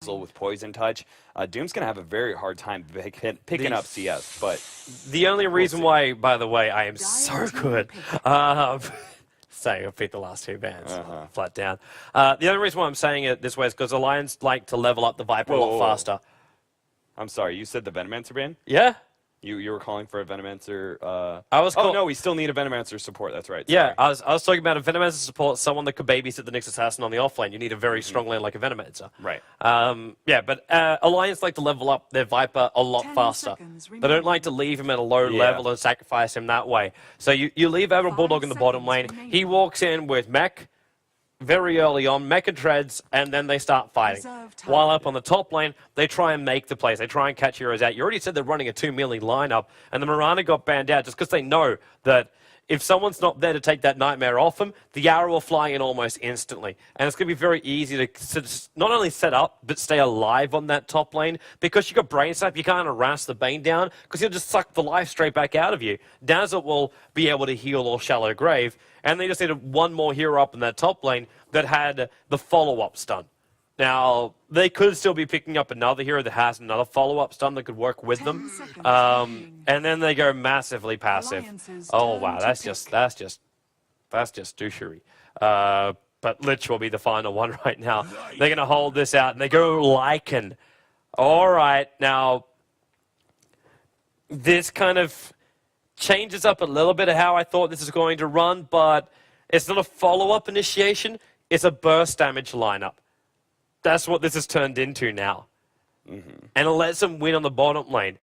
Dazzle with Poison Touch, Doom's going to have a very hard time picking up CS. But the only reason why, by the way, I am so good. Saying I've picked the last two bands flat down. The only reason why I'm saying it this way is because Alliance like to level up the Viper a lot faster. I'm sorry, you said the Venomancer ban? Yeah. You were calling for a Venomancer. Oh no, we still need a Venomancer support. That's right. Yeah, I was talking about a Venomancer support, someone that could babysit the next assassin on the offlane. You need a very strong lane like a Venomancer. Right. Yeah, but Alliance like to level up their Viper a lot faster. They don't like to leave him at a low level and sacrifice him that way. So you leave Admiral Bulldog in the bottom lane. He walks in with mech very early on, mech and treads, and then they start fighting. While up on the top lane, they try and make the plays. They try and catch heroes out. You already said they're running a 2 melee lineup, and the Mirana got banned out just because they know that if someone's not there to take that Nightmare off them, the arrow will fly in almost instantly. And it's going to be very easy to not only set up, but stay alive on that top lane. Because you've got Brain Sap, you can't harass the Bane down, because he'll just suck the life straight back out of you. Dazzle will be able to heal or Shallow Grave, and they just needed one more hero up in that top lane that had the follow-up stun. Now, they could still be picking up another hero that has another follow-up stun that could work with them. And then they go massively passive. Oh, wow, that's just douchery. But Lich will be the final one right now. They're going to hold this out, and they go Lycan. All right, now, this kind of changes up a little bit of how I thought this was going to run, but it's not a follow-up initiation. It's a burst damage lineup. That's what this has turned into now. And it lets them win on the bottom lane.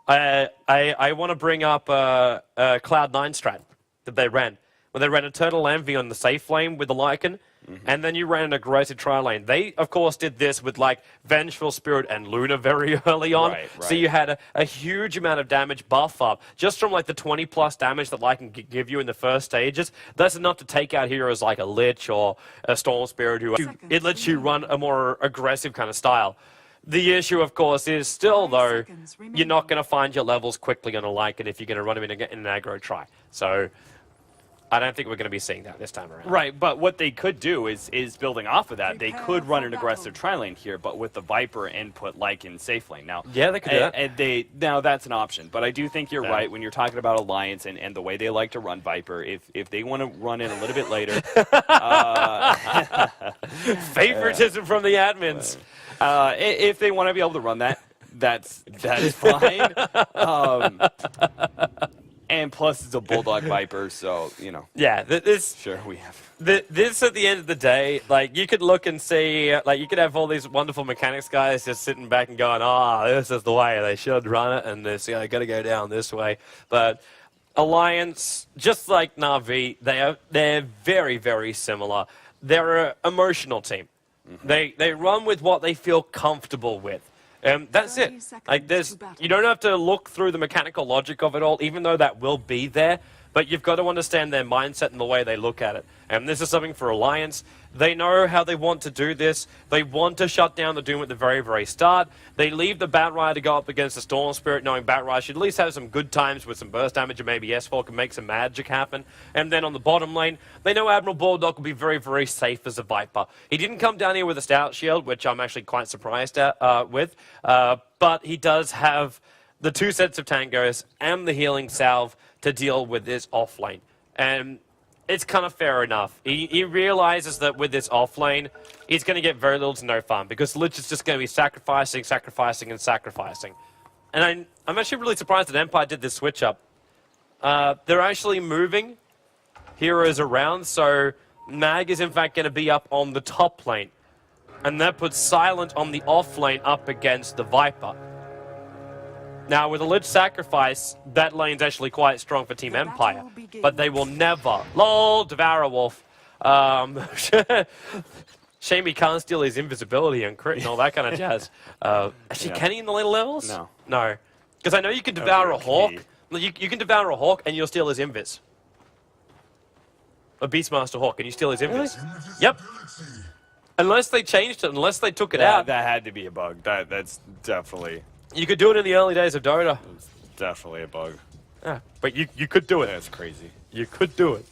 I want to bring up Cloud9 strat that they ran. When they ran Eternal Envy on the safe lane with the Lycan, and then you ran an aggressive tri lane. They, of course, did this with, like, Vengeful Spirit and Luna very early on. Right. So you had a huge amount of damage buff up. Just from, like, the 20-plus damage that Lycan can give you in the first stages, that's enough to take out heroes like a Lich or a Storm Spirit. It lets you run a more aggressive kind of style. The issue, of course, is still, though, you're not going to find your levels quickly on a Lycan if you're going to run him in an aggro try. So I don't think we're going to be seeing that this time around. Right, but what they could do is building off of that, they could run an aggressive tri-lane here, but with the Viper and put Lycan safe lane. Now, yeah, they could do that. Now, that's an option, but I do think you're right when you're talking about Alliance and the way they like to run Viper. If they want to run in a little bit later... Favoritism from the admins. If they want to be able to run that, that's fine. And plus, it's a Bulldog Viper, so, you know. Yeah, Sure, we have. This, at the end of the day, like, you could look and see, like, you could have all these wonderful mechanics guys just sitting back and going, this is the way they should run it, and this, got to go down this way. But Alliance, just like Na'Vi, they're very, very similar. They're an emotional team. They run with what they feel comfortable with. That's it. Like, you don't have to look through the mechanical logic of it all, even though that will be there. But you've got to understand their mindset and the way they look at it. And this is something for Alliance. They know how they want to do this. They want to shut down the Doom at the very, very start. They leave the Batrider to go up against the Storm Spirit, knowing Batrider should at least have some good times with some burst damage, and maybe S4 can make some magic happen. And then on the bottom lane, they know Admiral Bulldog will be very, very safe as a Viper. He didn't come down here with a Stout Shield, which I'm actually quite surprised with. But he does have the 2 sets of tangos and the healing salve to deal with this off lane. And it's kind of fair enough. He realizes that with this off lane, he's going to get very little to no fun, because Lich is just going to be sacrificing. And I'm actually really surprised that Empire did this switch up. They're actually moving heroes around, so Mag is in fact going to be up on the top lane. And that puts Silent on the off lane up against the Viper. Now, with a Lich sacrifice, that lane's actually quite strong for Team Empire. But they will never... LOL, Devour Wolf. Shame he can't steal his invisibility and crit and all that kind of jazz. Actually, can he in the later levels? No. No. Because I know you can Devour a Hawk. You can Devour a Hawk and you'll steal his invis. A Beastmaster Hawk and you steal his invis. Really? Yep. Unless they changed it, unless they took it out. That had to be a bug. That's definitely... You could do it in the early days of Dota. It's definitely a bug. Yeah, but you could do it. That's crazy. You could do it.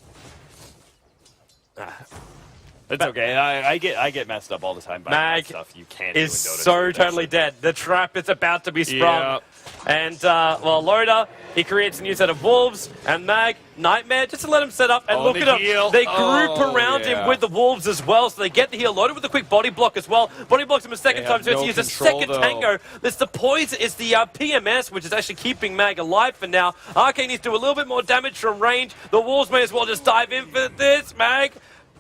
It's okay. I get messed up all the time by Mag stuff you can't do in is Dota 2. so totally dead. The trap is about to be sprung. Yep. And, well, Loda, he creates a new set of wolves, and Mag, Nightmare, just to let him set up, and look at him. They group around him with the wolves as well, so they get the heal. Loda with a quick body block as well. Body blocks him a second time, so he uses a second tango. There's the poison, it's the PMS, which is actually keeping Mag alive for now. Arcane needs to do a little bit more damage from range. The wolves may as well just dive in for this. Mag,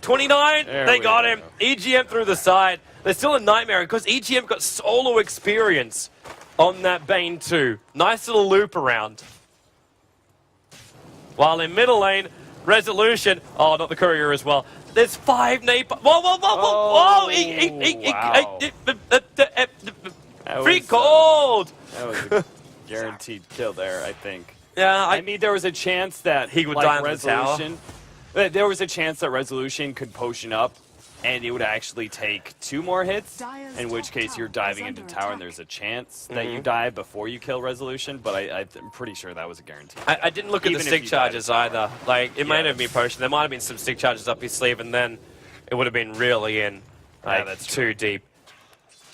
29, they got him. EGM through the side. There's still a Nightmare, because EGM got solo experience on that Bane too. Nice little loop around. While in middle lane, Resolution. Oh, not the courier as well. There's 5 napalm. Whoa, whoa, whoa, whoa! Free cold! That was a guaranteed kill there, I think. Yeah, I mean, there was a chance that he would die on Resolution. There was a chance that Resolution could potion up, and it would actually take 2 more hits, in which case you're diving into tower, and there's a chance that you die before you kill Resolution, but I'm pretty sure that was a guarantee. I didn't look at the stick charges either. Like, it might have been potion. There might have been some stick charges up his sleeve, and then it would have been really in. Like, that's too deep.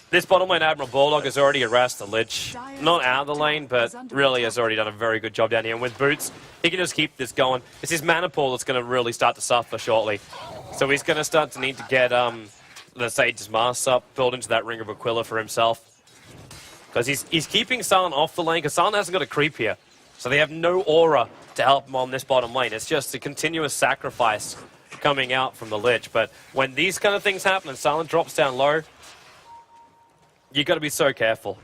This bottom lane Admiral Bulldog has already harassed the Lich. Not out of the lane, but really has already done a very good job down here. And with Boots, he can just keep this going. It's his mana pool that's going to really start to suffer shortly. So he's going to start to need to get the Sage's Mask up, build into that Ring of Aquila for himself. Because he's keeping Silent off the lane, because Silent hasn't got a creep here. So they have no aura to help him on this bottom lane. It's just a continuous sacrifice coming out from the Lich. But when these kind of things happen and Silent drops down low, you got to be so careful.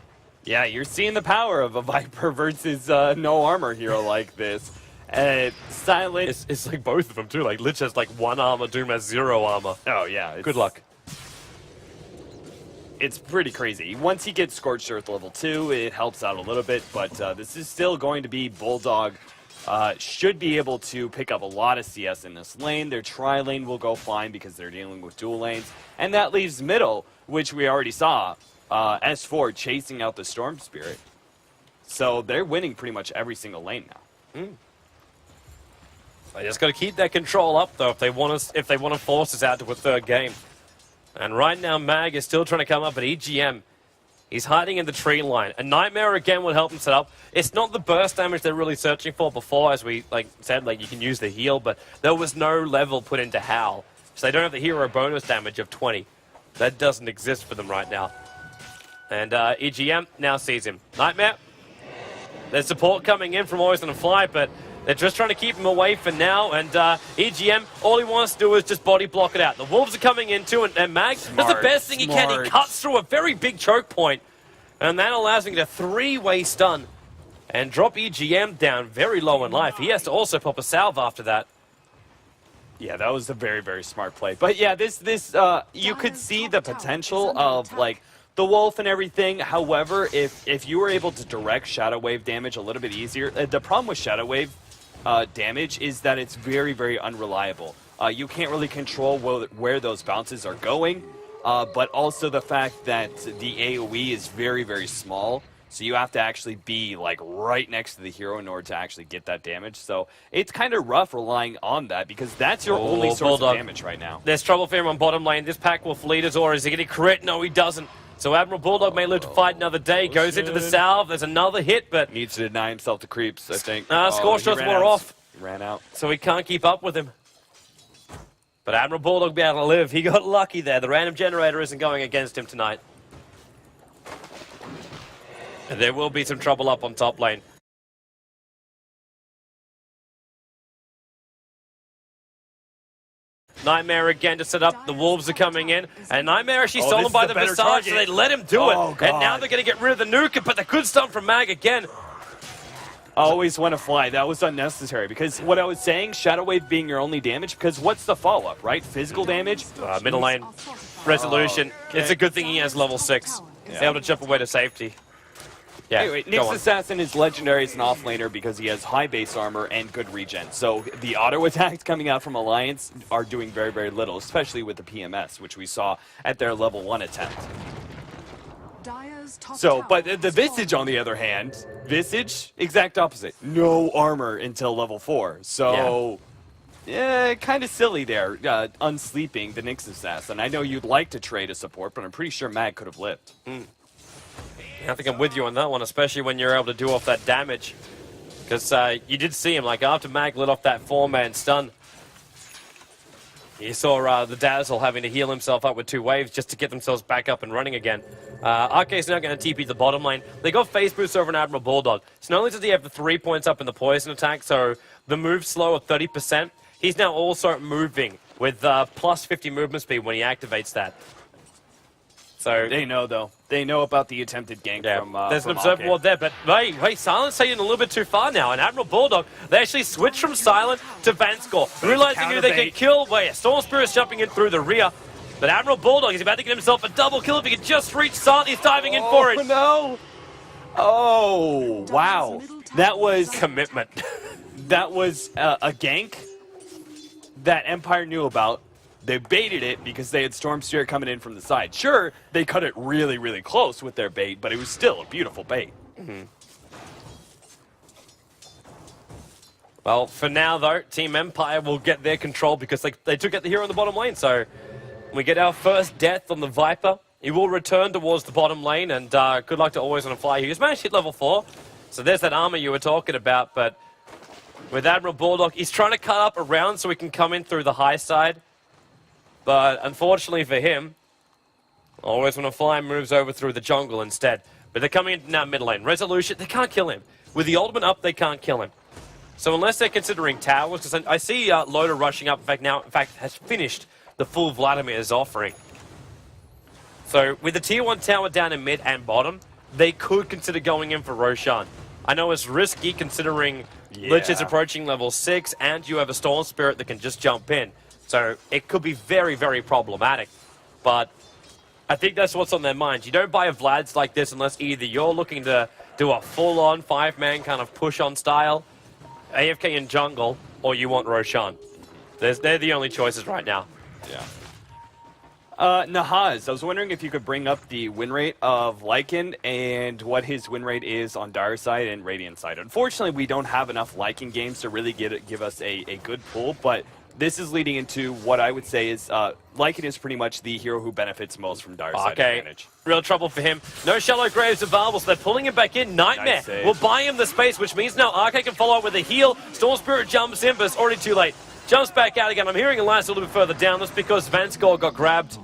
Yeah, you're seeing the power of a Viper versus no armor hero like this. Silent. It's like both of them too. Like Lich has like 1 armor, Doom has 0 armor. Oh yeah. Good luck. It's pretty crazy. Once he gets Scorched Earth level 2, it helps out a little bit, but this is still going to be Bulldog. Should be able to pick up a lot of CS in this lane. Their tri-lane will go fine because they're dealing with dual lanes. And that leaves middle, which we already saw, S4 chasing out the Storm Spirit. So they're winning pretty much every single lane now. They just got to keep that control up though if they want to force us out to a 3rd game. And right now Mag is still trying to come up at EGM. He's hiding in the tree line. A Nightmare again will help him set up. It's not the burst damage they're really searching for before, as we said, you can use the heal, but there was no level put into Howl. So they don't have the hero bonus damage of 20. That doesn't exist for them right now. And EGM now sees him. Nightmare. There's support coming in from Always on the Fly, but they're just trying to keep him away for now. And EGM, all he wants to do is just body block it out. The Wolves are coming in too, and Mag does the best thing he can. He cuts through a very big choke point, and that allows him to 3-way stun and drop EGM down very low in life. He has to also pop a salve after that. Yeah, that was a very, very smart play. But yeah, this you could see the potential of the Wolf and everything. However, if you were able to direct Shadow Wave damage a little bit easier, the problem with Shadow Wave damage is that it's very, very unreliable. You can't really control where those bounces are going, but also the fact that the AoE is very, very small. So you have to actually be right next to the hero in order to actually get that damage. So it's kind of rough relying on that because that's your only source of damage right now. There's trouble for him on bottom lane. This pack will lead us, or is he going to crit? No, he doesn't. So Admiral Bulldog may live to fight another day. Goes into the salve. There's another hit, but needs to deny himself to creeps, I think. Scorched Earth wore off. He ran out. So he can't keep up with him. But Admiral Bulldog will be able to live. He got lucky there. The random generator isn't going against him tonight. And there will be some trouble up on top lane. Nightmare again to set up. The Wolves are coming in. And Nightmare actually stolen by the Visage, so they let him do it. And now they're going to get rid of the nuke, but the good stun from Mag again. Always want to fly. That was unnecessary because what I was saying, Shadow Wave being your only damage, because what's the follow-up, right? Physical damage? Middle lane. Resolution. Okay. It's a good thing he has level 6. He's able to jump away to safety. Yeah, anyway, Nyx Assassin is legendary as an offlaner because he has high base armor and good regen. So the auto attacks coming out from Alliance are doing very, very little, especially with the PMS, which we saw at their level 1 attempt. So, but the Visage, on the other hand, Visage, exact opposite. No armor until level 4. So Yeah, kind of silly there, unsleeping the Nyx Assassin. I know you'd like to trade a support, but I'm pretty sure Mag could have lived. I think I'm with you on that one, especially when you're able to do off that damage. Because you did see him, like after Mag lit off that 4-man stun, you saw the Dazzle having to heal himself up with 2 waves just to get themselves back up and running again. Arcade's now going to TP the bottom lane. They got phase boost over an Admiral Bulldog. So not only does he have the 3 points up in the poison attack, so the move slow of 30%, he's now also moving with plus 50 movement speed when he activates that. So They know, though. They know about the attempted gank from there's from an observer Arcade. ward there, but wait, Silent's taking a little bit too far now. And Admiral Bulldog, they actually switched from Silent to Vanscore, realizing who they can counter-bait. kill. Wait, Storm Spirit's jumping in through the rear, but Admiral Bulldog is about to get himself a double kill. If he can just reach Silent, he's diving in for it. No! Oh, wow. That was Commitment. that was a gank that Empire knew about. They baited it because they had Storm Spirit coming in from the side. Sure, they cut it really, really close with their bait, but it was still a beautiful bait. Well, for now, though, Team Empire will get their control because they took out the hero in the bottom lane. So we get our first death on the Viper. He will return towards the bottom lane, and good luck to Always on a Fly. He's managed to hit level 4. So there's that armor you were talking about, but with Admiral Bulldog, he's trying to cut up around so he can come in through the high side. But unfortunately for him, Always on a Fly moves over through the jungle instead. But they're coming in now mid lane. Resolution, they can't kill him. With the ultimate up, they can't kill him. So unless they're considering towers, because I see Loda rushing up, in fact, has finished the full Vladimir's offering. So with the tier 1 tower down in mid and bottom, they could consider going in for Roshan. I know it's risky considering Lich is approaching level 6 and you have a Storm Spirit that can just jump in. So it could be very, very problematic. But I think that's what's on their minds. You don't buy a Vlad's like this unless either you're looking to do a full-on 5-man kind of push-on style, AFK in jungle, or you want Roshan. They're the only choices right now. Yeah. Nahaz, I was wondering if you could bring up the win rate of Lycan and what his win rate is on Dire side and Radiant side. Unfortunately, we don't have enough Lycan games to really give us a good pool, but this is leading into what I would say is Lycan is pretty much the hero who benefits most from Dire side advantage. Real trouble for him. No shallow graves available, so they're pulling him back in. Nightmare Nice save. will buy him the space, which means now Arcade can follow up with a heal. Storm Spirit jumps in, but it's already too late. Jumps back out again. I'm hearing Elias a little bit further down. That's because Vanscore got grabbed.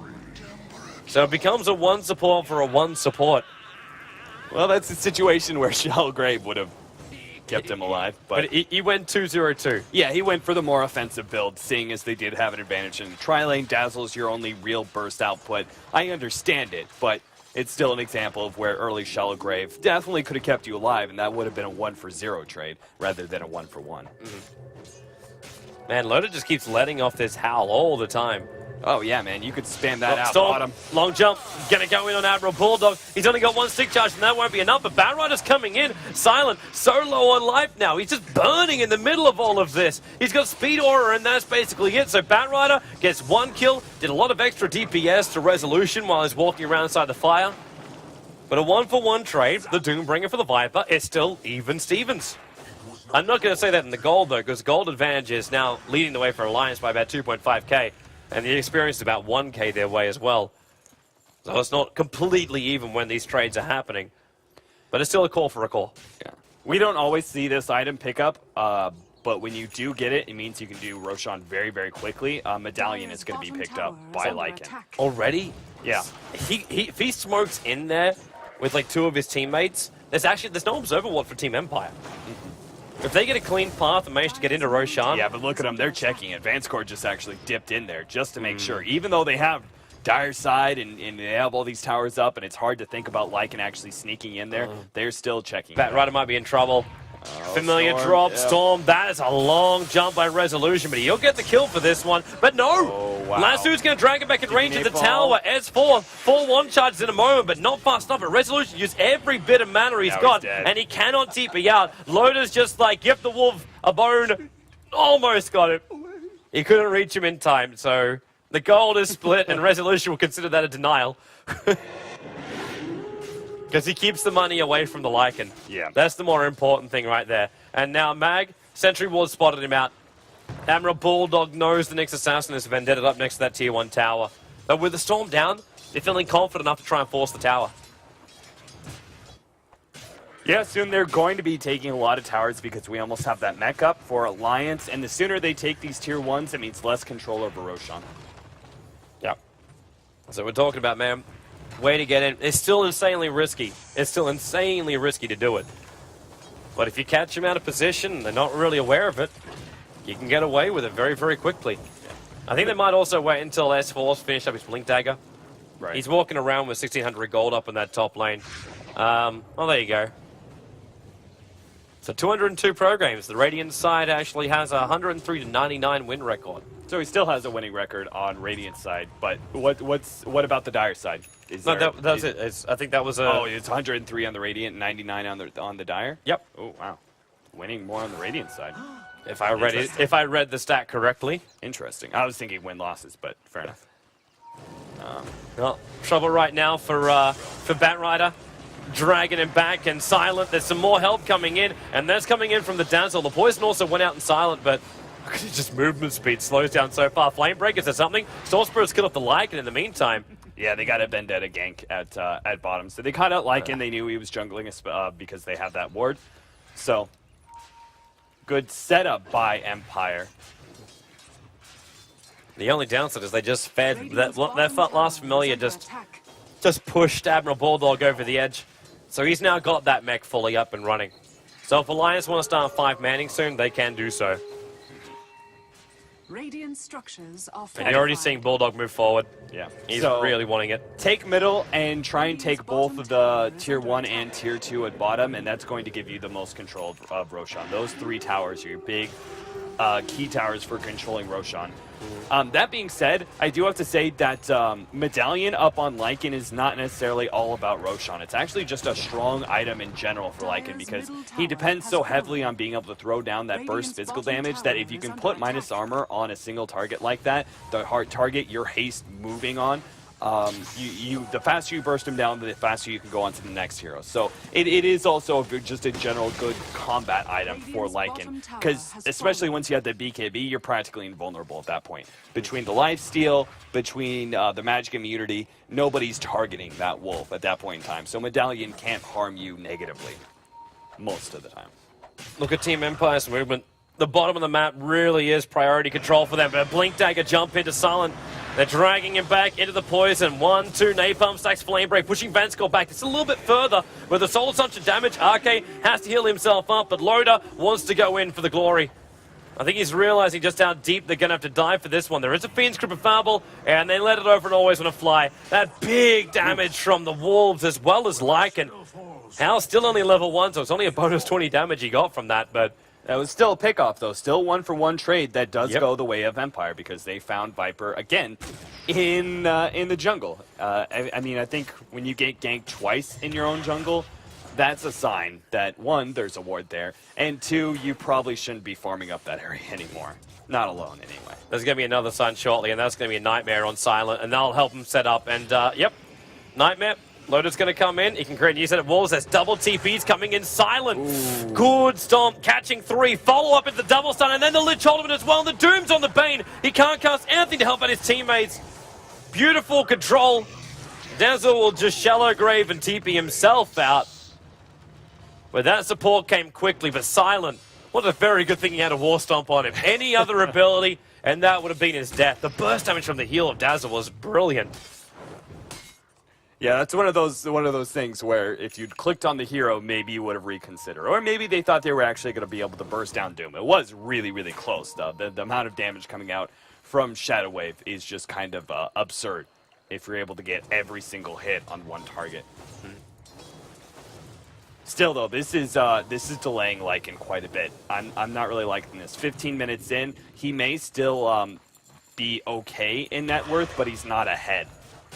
So it becomes a 1 support for a 1 support. Well, that's a situation where Shallow Grave would have kept him alive. But he went 2-0-2. Yeah, he went for the more offensive build, seeing as they did have an advantage in the tri-lane. Dazzle is your only real burst output. I understand it, but it's still an example of where early Shallow Grave definitely could have kept you alive, and that would have been a 1-for-0 trade rather than a 1-for-1. Man, Loda just keeps letting off this howl all the time. Oh, yeah, man, you could spam that out Storm, bottom. long jump, gonna go in on Admiral Bulldog. He's only got 1 stick charge, and that won't be enough. But Batrider's coming in, Silent, so low on life now. He's just burning in the middle of all of this. He's got Speed Aura, and that's basically it. So Batrider gets 1 kill, did a lot of extra DPS to Resolution while he's walking around inside the fire. But a 1-for-1 trade, the Doombringer for the Viper, is still even Stevens. I'm not going to say that in the gold, though, because gold advantage is now leading the way for Alliance by about 2.5k. And the experience is about 1k their way as well. So it's not completely even when these trades are happening. But it's still a call for a call. Yeah. We don't always see this item pick up, but when you do get it, it means you can do Roshan very, very quickly. Medallion is going to be picked up by Lycan. Already? Yeah. If he smokes in there with like 2 of his teammates, there's no observer ward for Team Empire. If they get a clean path and manage to get into Roshan... Yeah, but look at them. They're checking it. Vanscore just actually dipped in there just to make sure. Even though they have Dire side and they have all these towers up and it's hard to think about Lycan actually sneaking in there, they're still checking. Batrider might be in trouble. Familiar Storm, drop, yeah. Storm. That is a long jump by Resolution, but he'll get the kill for this one. But no! Oh, wow. Lasu's going to drag it back in range of the Napalm. tower. S4, full 1 charges in a moment, but not fast enough. But Resolution used every bit of mana he's Now got, he's dead. and he cannot TP out. Loda's just like, give the wolf a bone. Almost got him. He couldn't reach him in time, so the gold is split, and Resolution will consider that a denial. Because he keeps the money away from the Lycan. Yeah. That's the more important thing right there. And now Mag, Sentry Ward spotted him out. Admiral Bulldog knows the next assassin is vendetted up next to that tier 1 tower. But with the storm down, they're feeling confident enough to try and force the tower. Yeah, soon they're going to be taking a lot of towers because we almost have that mech up for Alliance, and the sooner they take these tier 1s, it means less control over Roshan. Yeah. So we're talking about, man, way to get in. It's still insanely risky. It's still insanely risky to do it. But if you catch them out of position and they're not really aware of it, you can get away with it very, very quickly. Yeah. I think they might also wait until S4's finished up his Blink Dagger. Right. He's walking around with 1,600 gold up in that top lane. Well, there you go. So 202 programs. The Radiant side actually has a 103 to 99 win record. So he still has a winning record on Radiant side, but what about the Dire side? That's it. I think that was a... Oh, it's 103 on the Radiant, 99 on the Dire? Yep. Oh, wow. Winning more on the Radiant side. If I read the stat correctly. Interesting. I was thinking win-losses, but fair enough. Well, trouble right now for Batrider. Dragging him back and Silent. There's some more help coming in, and that's coming in from the Dazzle. The Poison also went out in Silent, but just movement speed slows down so far. Flame Breakers or something. Soul Spirit's killed off the Lycan in the meantime. Yeah, they got a Vendetta gank at bottom. So they caught out Lycan. They knew he was jungling because they have that ward. So, good setup by Empire. The only downside is they just fed that last familiar just pushed Admiral Bulldog over the edge. So he's now got that mech fully up and running. So if Alliance want to start 5-manning soon, they can do so. Radiant structures are and you're already seeing Bulldog move forward. Yeah. He's really wanting it. Take middle and try and take both of the tier 1 and tier 2 at bottom, and that's going to give you the most control of Roshan. Those 3 towers are your big key towers for controlling Roshan. That being said, I do have to say that Medallion up on Lycan is not necessarily all about Roshan. It's actually just a strong item in general for Lycan because he depends so heavily on being able to throw down that burst physical damage that if you can put minus armor on a single target like that, the hard target you're haste moving on, the faster you burst him down, the faster you can go on to the next hero. So it is also just a general good combat item for Lycan, because especially once you have the BKB, you're practically invulnerable at that point. Between the lifesteal, between the magic immunity, nobody's targeting that wolf at that point in time. So Medallion can't harm you negatively most of the time. Look at Team Empire's movement. The bottom of the map really is priority control for them, but Blink Dagger jump into Silent. They're dragging him back into the poison. 1, 2, Napalm stacks Flame Break, pushing Vanskull back. It's a little bit further with the Soul Assumption damage. Arcane has to heal himself up, but Loda wants to go in for the glory. I think he's realizing just how deep they're going to have to dive for this one. There is a Fiend's Grip of Fable, and they let it over and always want to fly. That big damage from the Wolves as well as Lycan. Hal's still only level 1, so it's only a bonus 20 damage he got from that, but... That was still a pickoff, though. Still 1-for-1 trade that does go the way of Empire because they found Viper again in the jungle. I mean, I think when you get ganked twice in your own jungle, that's a sign that, 1, there's a ward there, and 2, you probably shouldn't be farming up that area anymore. Not alone, anyway. There's going to be another sign shortly, and that's going to be a Nightmare on Silent, and that'll help him set up. And, yep, Nightmare. Loda's going to come in. He can create a new set of walls. There's double TPs coming in. Silent. Ooh. Good stomp. Catching 3. Follow up into the double stun. And then the Lich Ultimate as well. And the Doom's on the Bane. He can't cast anything to help out his teammates. Beautiful control. Dazzle will just shallow grave and TP himself out. But that support came quickly. But Silent, what a very good thing he had a War Stomp on him. Any other ability, and that would have been his death. The burst damage from the heal of Dazzle was brilliant. Yeah, that's one of those things where if you'd clicked on the hero, maybe you would have reconsidered. Or maybe they thought they were actually going to be able to burst down Doom. It was really, really close, though. The amount of damage coming out from Shadow Wave is just kind of absurd if you're able to get every single hit on one target. Still, though, this is delaying Lycan quite a bit. I'm not really liking this. 15 minutes in, he may still be okay in net worth, but he's not ahead.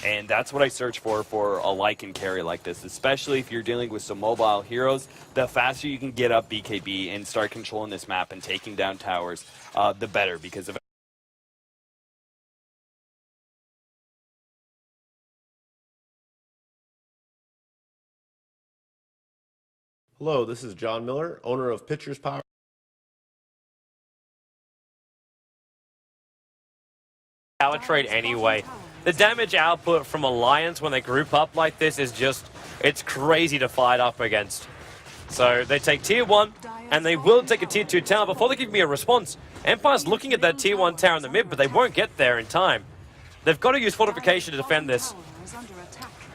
And that's what I search for a Lycan carry like this, especially if you're dealing with some mobile heroes. The faster you can get up BKB and start controlling this map and taking down towers, the better, because of Hello, this is John Miller, owner of Pitchers Power. power trade anyway. The damage output from Alliance when they group up like this is just, it's crazy to fight up against. So they take tier 1, and they will take a tier 2 tower before they give me a response. Empire's looking at that tier 1 tower in the mid, but they won't get there in time. They've got to use fortification to defend this.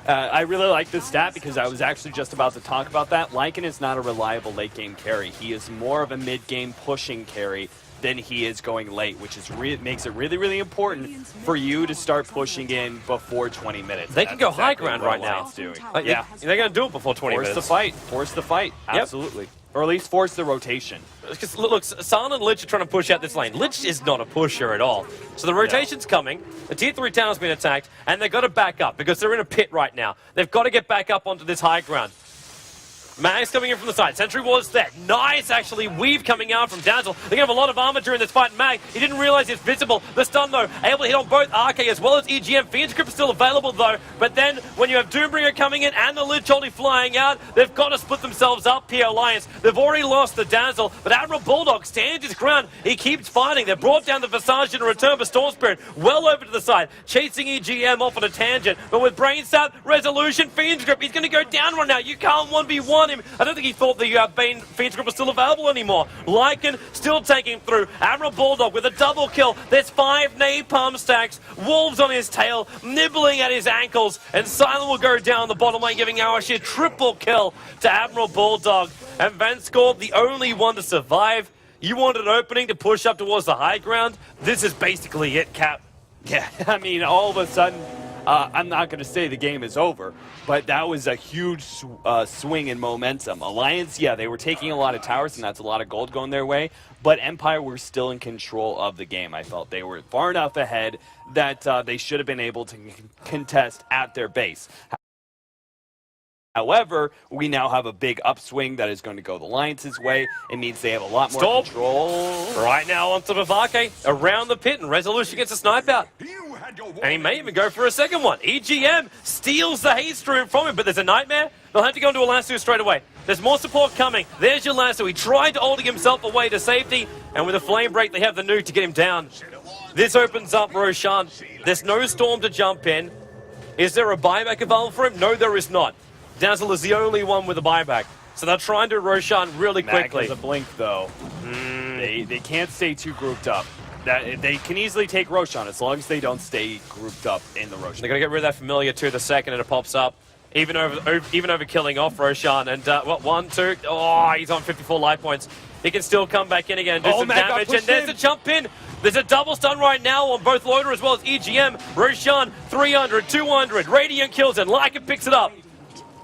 I really like this stat because I was actually just about to talk about that. Lycan is not a reliable late game carry. He is more of a mid game pushing carry than he is going late, which is makes it really, really important for you to start pushing in before 20 minutes. They can go high ground right now. Yeah, they're going to do it before 20 minutes. Force the fight, absolutely. Or at least force the rotation. Because look, San and Lich are trying to push out this lane. Lich is not a pusher at all. So the rotation's coming, the tier 3 tower's been attacked, and they've got to back up because they're in a pit right now. They've got to get back up onto this high ground. Mag's coming in from the side. Sentry Ward's there. Nice, actually, weave coming out from Dazzle. They're going to have a lot of armor during this fight. Mag, he didn't realize it's visible. The stun, though, able to hit on both RK as well as EGM. Fiend's Grip is still available, though. But then, when you have Doombringer coming in and the Lich only flying out, they've got to split themselves up here, Alliance. They've already lost the Dazzle, but Admiral Bulldog stands his ground. He keeps fighting. They've brought down the Visage in a return for Storm Spirit. Well over to the side, chasing EGM off on a tangent. But with Brain Sap, Resolution, Fiend's Grip, he's going to go down right now. You can't 1v1 him. I don't think he thought the Fiend's Grip was still available anymore. Lycan still taking through. Admiral Bulldog with a double kill. There's 5 napalm stacks. Wolves on his tail, nibbling at his ankles. And Silent will go down the bottom lane, giving Awashir triple kill to Admiral Bulldog. And Vanskor, the only one to survive. You wanted an opening to push up towards the high ground. This is basically it, Cap. Yeah, I mean, all of a sudden, I'm not going to say the game is over, but that was a huge swing in momentum. Alliance, yeah, they were taking a lot of towers, and that's a lot of gold going their way, but Empire were still in control of the game, I felt. They were far enough ahead that they should have been able to contest at their base. However, we now have a big upswing that is going to go the Alliance's way. It means they have a lot more control. Right now on top of Arke, around the pit, and Resolution gets a snipe out. And he may even go for a second one. EGM steals the haste room from him, but there's a nightmare. They'll have to go into a lasso straight away. There's more support coming. There's your lasso. He tried to holding himself away to safety, and with a flame break, they have the nuke to get him down. This opens up Roshan. There's no storm to jump in. Is there a buyback available for him? No, there is not. Dazzle is the only one with a buyback. So they're trying to Roshan really quickly. Mag has a blink, though. They can't stay too grouped up. They can easily take Roshan as long as they don't stay grouped up in the Roshan. They're going to get rid of that familiar too the second it pops up. Even over killing off Roshan. And what, 1, 2, oh, he's on 54 life points. He can still come back in again and do some damage. And there's a jump in. There's a double stun right now on both Loader as well as EGM. Roshan, 300, 200. Radiant kills and Lycan picks it up.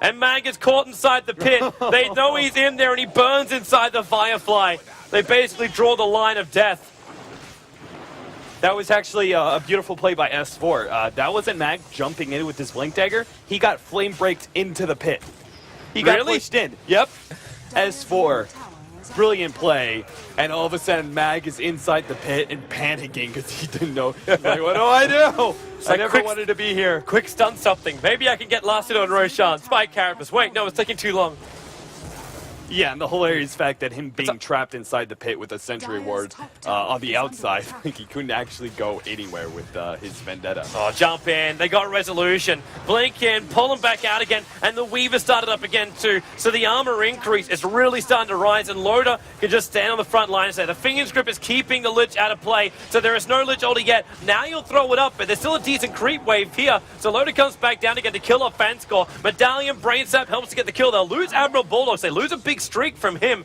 And Mag is caught inside the pit. They know he's in there and he burns inside the Firefly. They basically draw the line of death. That was actually a beautiful play by S4. That wasn't Mag jumping in with his Blink Dagger. He got flame braked into the pit. He got pushed in. Yep. S4. Brilliant play. And all of a sudden, Mag is inside the pit and panicking because he didn't know. He's like, what do I do? I never wanted to be here. Quick stun something. Maybe I can get lasted on Roshan. Spike Carapace. Wait, no, it's taking too long. Yeah, and the hilarious fact that him being trapped inside the pit with a Sentry Ward on the outside, like he couldn't actually go anywhere with his Vendetta. Oh, jump in. They got Resolution. Blink in, pull him back out again, and the Weaver started up again too. So the armor increase is really starting to rise, and Loader can just stand on the front line and say the Finger's Grip is keeping the Lich out of play, so there is no Lich ulti yet. Now you'll throw it up, but there's still a decent creep wave here. So Loader comes back down again to kill off Vanskor. Medallion, Brain Sap helps to get the kill. They'll lose Admiral Bulldogs. They lose a big streak from him.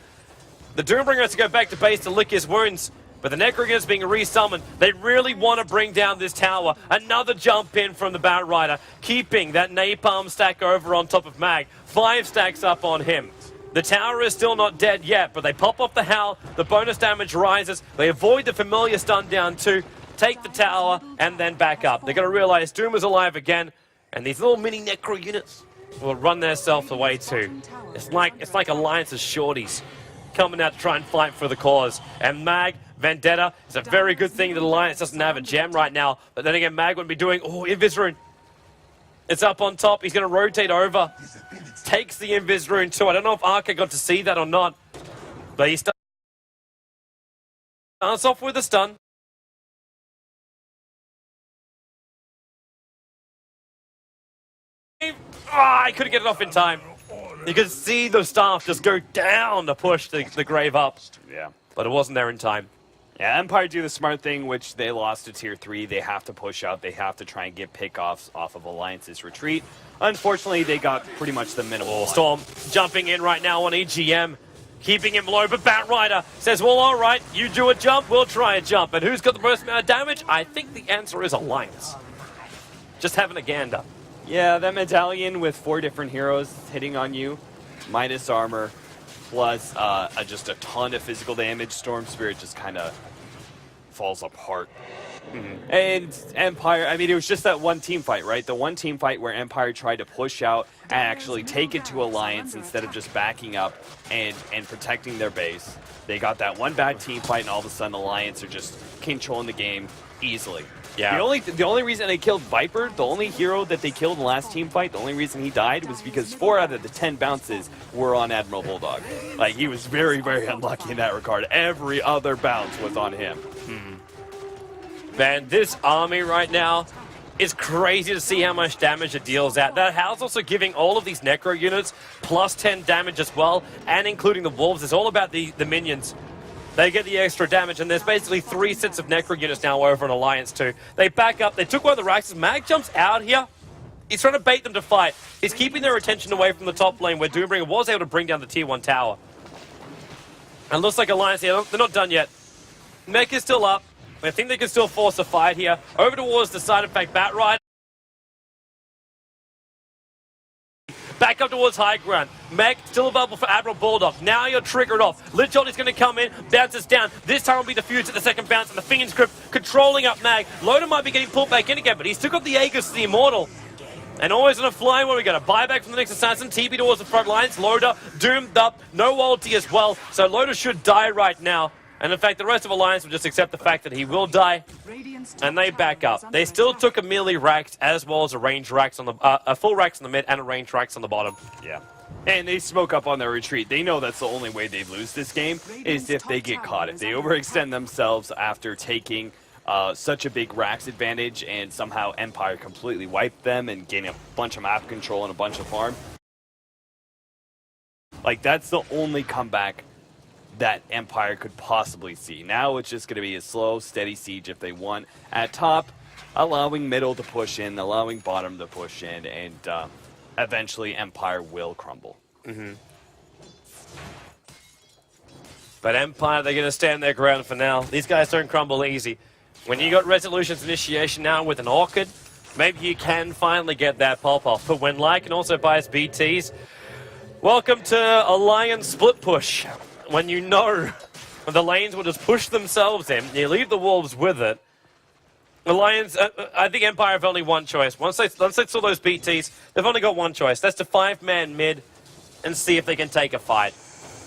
The Doombringer has to go back to base to lick his wounds, but the Necrogun is being resummoned. They really want to bring down this tower. Another jump in from the Bat Rider, keeping that napalm stack over on top of Mag. 5 stacks up on him. The tower is still not dead yet, but they pop off the Howl. The bonus damage rises. They avoid the familiar stun down too, take the tower, and then back up. They're going to realize Doom is alive again, and these little mini Necro units will run themselves away too. It's like Alliance's shorties coming out to try and fight for the cause. And Mag, Vendetta, is a very good thing that Alliance doesn't have a gem right now. But then again, Mag wouldn't be doing, oh, Invis Rune. It's up on top. He's going to rotate over. Takes the Invis Rune too. I don't know if Arca got to see that or not. But he starts off with a stun. Ah, I couldn't get it off in time. You could see the staff just go down to push the Grave up. Yeah. But it wasn't there in time. Yeah, Empire do the smart thing, which they lost to Tier 3. They have to push out. They have to try and get pickoffs off of Alliance's retreat. Unfortunately, they got pretty much the minimal. Storm jumping in right now on EGM, keeping him low, but Batrider says, well, all right, you do a jump, we'll try a jump. And who's got the most amount of damage? I think the answer is Alliance. Just having a gander. Yeah, that medallion with 4 different heroes hitting on you, minus armor, plus just a ton of physical damage. Storm Spirit just kind of falls apart. And Empire, I mean, it was just that one team fight, right? The one team fight where Empire tried to push out and actually take it to Alliance instead of just backing up and protecting their base. They got that one bad team fight, and all of a sudden Alliance are just controlling the game easily. Yeah. The only reason they killed Viper, the only hero that they killed in the last team fight, the only reason he died was because 4 out of the 10 bounces were on Admiral Bulldog. Like, he was very, very unlucky in that regard. Every other bounce was on him. Man, this army right now is crazy to see how much damage it deals out. That house also giving all of these Necro units plus 10 damage as well, and including the Wolves. It's all about the minions. They get the extra damage, and there's basically 3 sets of Necro units now over in Alliance 2. They back up. They took one of the racks. Mag jumps out here. He's trying to bait them to fight. He's keeping their attention away from the top lane where Doombringer was able to bring down the Tier 1 tower. And looks like Alliance here, they're not done yet. Mech is still up. I think they can still force a fight here. Over towards the side, in fact, Batrider. Back up towards high ground. Mech still available for Admiral Bulldog. Now you're triggered off. Lich is going to come in, bounces down. This time will be defused at the second bounce, and the Fiend's Grip controlling up Mag. Loda might be getting pulled back in again, but he's still got the Aegis, the Immortal. And always on a fly where we got a buyback from the next assassin. TB towards the front lines. Loda doomed up. No ulti as well. So Loda should die right now. And in fact, the rest of Alliance will just accept the fact that he will die, and they back up. They still took a melee rack as well as a range racks on the a full racks on the mid and a range racks on the bottom. Yeah, and they smoke up on their retreat. They know that's the only way they lose this game is if they get caught. If they overextend themselves after taking such a big racks advantage, and somehow Empire completely wiped them and gain a bunch of map control and a bunch of farm. Like, that's the only comeback that Empire could possibly see. Now it's just going to be a slow, steady siege if they want at top, allowing middle to push in, allowing bottom to push in, and eventually Empire will crumble. But Empire, they're going to stand their ground for now. These guys don't crumble easy. When you got Resolution's initiation now with an Orchid, maybe you can finally get that pop-off. But when Lycan also buys BTs, welcome to Alliance split push. When you know the lanes will just push themselves in, you leave the Wolves with it. Alliance, I think Empire have only one choice. Once they saw those BTs, they've only got one choice. That's to 5-man mid and see if they can take a fight.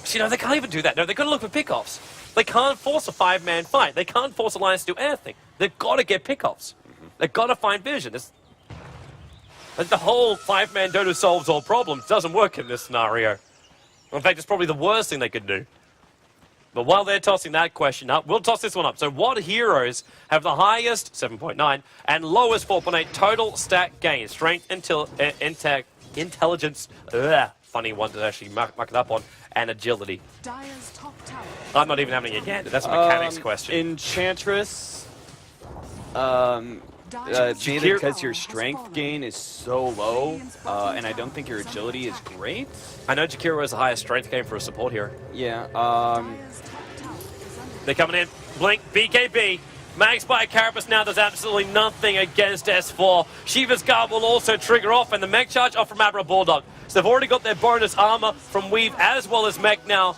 But, you know, they can't even do that. No, they've got to look for pickoffs. They can't force a 5-man fight. They can't force Alliance to do anything. They've got to get pickoffs. They've got to find vision. Like, the whole 5-man Dota solves all problems doesn't work in this scenario. In fact, it's probably the worst thing they could do. But while they're tossing that question up, we'll toss this one up. So what heroes have the highest, 7.9, and lowest, 4.8, total stat gain? Strength, intelligence, funny one to actually muck it up on, and agility. I'm not even having a gander. That's a mechanics question. Enchantress, because your strength gain is so low, and I don't think your agility is great. I know Jakiro has the highest strength gain for a support hero. Yeah, They're coming in. Blink, BKB. Max by Carapace now does absolutely nothing against S4. Shiva's Guard will also trigger off, and the mech charge off from Admiral Bulldog. So they've already got their bonus armor from Weave as well as mech now.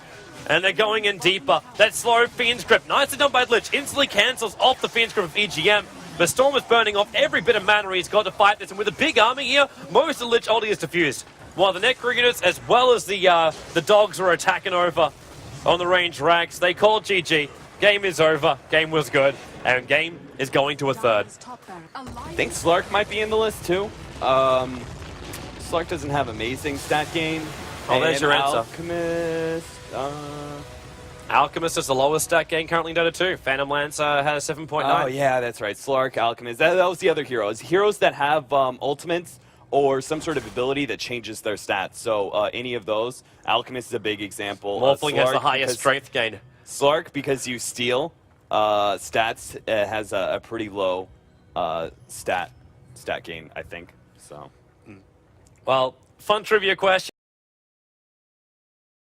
And they're going in deeper. That slow Fiend's Grip. Nicely done by Lich. Instantly cancels off the Fiend's Grip of EGM. But Storm is burning off every bit of mana he's got to fight this. And with a big army here, most of the Lich ulti is diffused. While the Necro units, as well as the dogs, are attacking over on the range racks. They call GG. Game is over. Game was good. And game is going to a third. I think Slark might be in the list too. Slark doesn't have amazing stat gain. Oh, there's your answer. Alchemist. Alchemist is the lowest stat gain currently in Dota 2. Phantom Lancer has 7.9. Oh, yeah, that's right. Slark, Alchemist. That was the other heroes. Heroes that have ultimates or some sort of ability that changes their stats. So any of those. Alchemist is a big example. Morphling has the Slark, highest because- strength gain. Slark, because you steal stats, has a pretty low stat gain, I think. So. Well, fun trivia question.